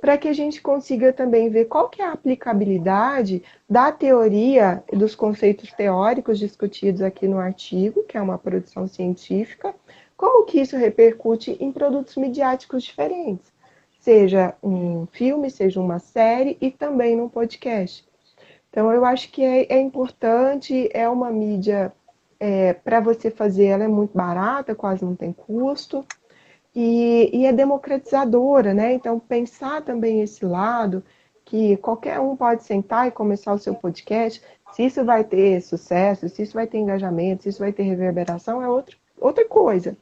para que a gente consiga também ver qual que é a aplicabilidade da teoria e dos conceitos teóricos discutidos aqui no artigo, que é uma produção científica, como que isso repercute em produtos midiáticos diferentes, seja um filme, seja uma série e também num podcast. Então, eu acho que é importante, é uma mídia para você fazer, ela é muito barata, quase não tem custo, e é democratizadora, né? Então, pensar também esse lado, que qualquer um pode sentar e começar o seu podcast, se isso vai ter sucesso, se isso vai ter engajamento, se isso vai ter reverberação, é outra coisa.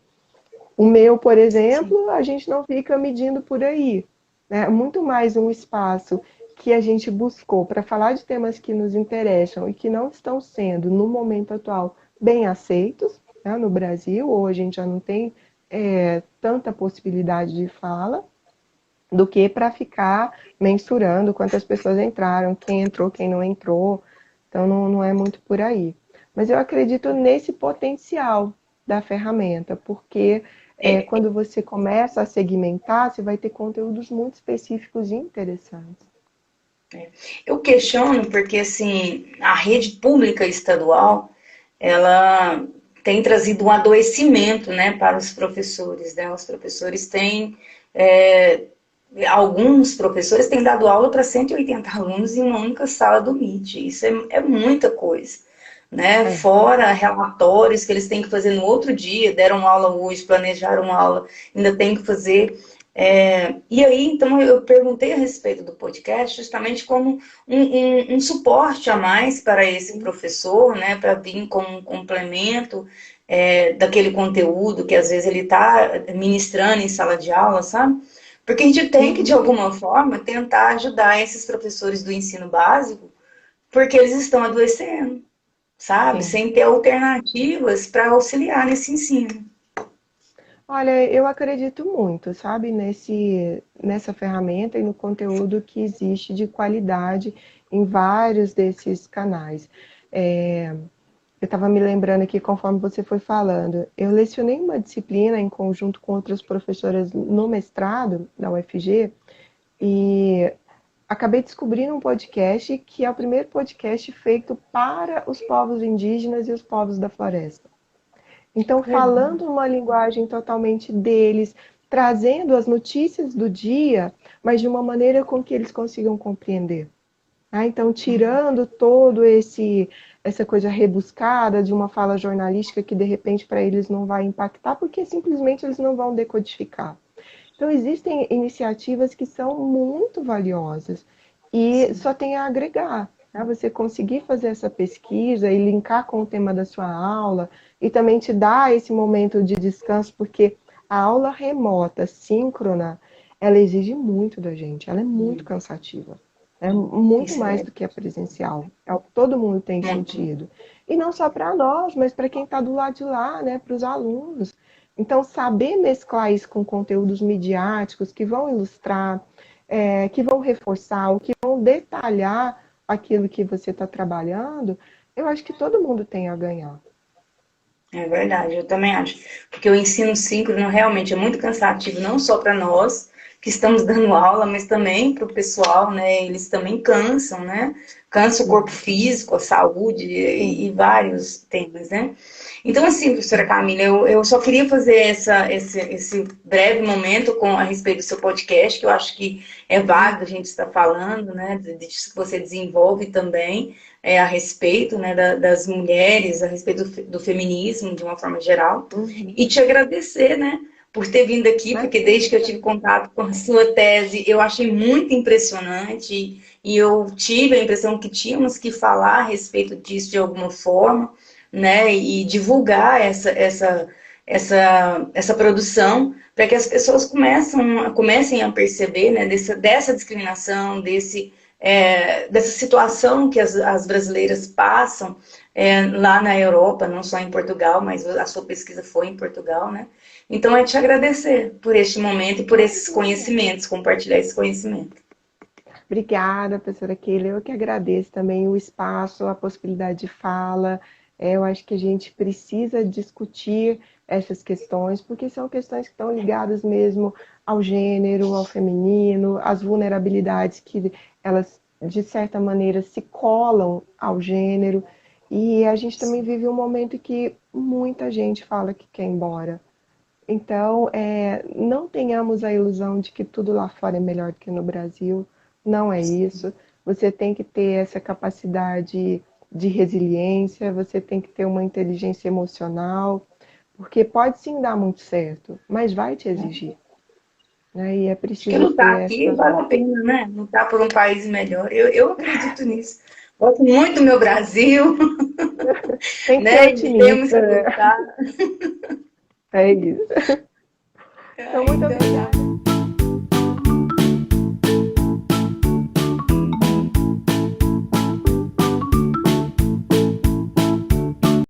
O meu, por Sim. exemplo, a gente não fica medindo por aí. Né? É muito mais um espaço que a gente buscou para falar de temas que nos interessam e que não estão sendo, no momento atual, bem aceitos, né, no Brasil, ou a gente já não tem tanta possibilidade de fala, do que para ficar mensurando quantas pessoas entraram, quem entrou, quem não entrou. Então, não é muito por aí. Mas eu acredito nesse potencial da ferramenta, porque É, quando você começa a segmentar, você vai ter conteúdos muito específicos e interessantes. eu questiono porque, assim, a rede pública estadual, ela tem trazido um adoecimento, né, para os professores, né? Os professores têm, alguns professores têm dado aula para 180 alunos em uma única sala do Meet. Isso é muita coisa, né? É. Fora relatórios que eles têm que fazer no outro dia, deram aula hoje, planejaram aula, ainda tem que fazer. E aí, então, eu perguntei a respeito do podcast justamente como um suporte a mais para esse professor, né, para vir como um complemento daquele conteúdo que às vezes ele está ministrando em sala de aula, sabe? Porque a gente tem que, de Uhum. alguma forma, tentar ajudar esses professores do ensino básico, porque eles estão adoecendo, sabe? Sim. Sem ter alternativas para auxiliar nesse ensino. Olha, eu acredito muito, sabe, nessa ferramenta e no conteúdo que existe de qualidade em vários desses canais. É, eu estava me lembrando aqui, conforme você foi falando, eu lecionei uma disciplina em conjunto com outras professoras no mestrado da UFG e acabei descobrindo um podcast que é o primeiro podcast feito para os povos indígenas e os povos da floresta. Então, Legal. falando uma linguagem totalmente deles, trazendo as notícias do dia, mas de uma maneira com que eles consigam compreender. Então, tirando todo essa coisa rebuscada de uma fala jornalística que de repente para eles não vai impactar, porque simplesmente eles não vão decodificar. Então, existem iniciativas que são muito valiosas e Sim. só tem a agregar. Tá? Você conseguir fazer essa pesquisa e linkar com o tema da sua aula e também te dar esse momento de descanso, porque a aula remota, síncrona, ela exige muito da gente, ela é muito cansativa. É muito Isso mais é do que a presencial. É o que todo mundo tem muito. sentido. E não só para nós, mas para quem está do lado de lá, né? Para os alunos. Então, saber mesclar isso com conteúdos midiáticos que vão ilustrar, que vão reforçar, ou que vão detalhar aquilo que você está trabalhando, eu acho que todo mundo tem a ganhar. É verdade, eu também acho. Porque o ensino síncrono realmente é muito cansativo, não só para nós que estamos dando aula, mas também para o pessoal, né? Eles também cansam, né? Cansa o corpo Sim, físico, a saúde e sim. vários temas, né? Então, assim, professora Camila, eu só queria fazer esse breve momento a respeito do seu podcast, que eu acho que é válido a gente estar falando, né? Disso que você desenvolve também a respeito, né, das mulheres, a respeito do feminismo de uma forma geral, Uhum. e te agradecer, né, por ter vindo aqui, porque desde que eu Imagina. tive contato com a sua tese, eu achei muito impressionante e eu tive a impressão que tínhamos que falar a respeito disso de alguma forma, né, e divulgar essa produção para que as pessoas comecem a perceber, né, dessa discriminação, dessa situação que as brasileiras passam lá na Europa, não só em Portugal, mas a sua pesquisa foi em Portugal, né? Então, é te agradecer por este momento e por esses Imagina. conhecimentos, compartilhar esse conhecimento. Obrigada, professora Keila. Eu que agradeço também o espaço, a possibilidade de fala. Eu acho que a gente precisa discutir essas questões, porque são questões que estão ligadas mesmo ao gênero, ao feminino, às vulnerabilidades que elas, de certa maneira, se colam ao gênero. E a gente também vive um momento em que muita gente fala que quer ir embora. Então, não tenhamos a ilusão de que tudo lá fora é melhor do que no Brasil. Não é isso. Você tem que ter essa capacidade de resiliência, você tem que ter uma inteligência emocional, porque pode sim dar muito certo, mas vai te exigir, né? E é Acho que preciso ter lutar aqui essa. vale a pena, né? Lutar por um país melhor. Eu acredito nisso. Gosto muito do meu Brasil, Tem que ser né? E temos otimista, que né? lutar. É isso. Então, muito Então, obrigada.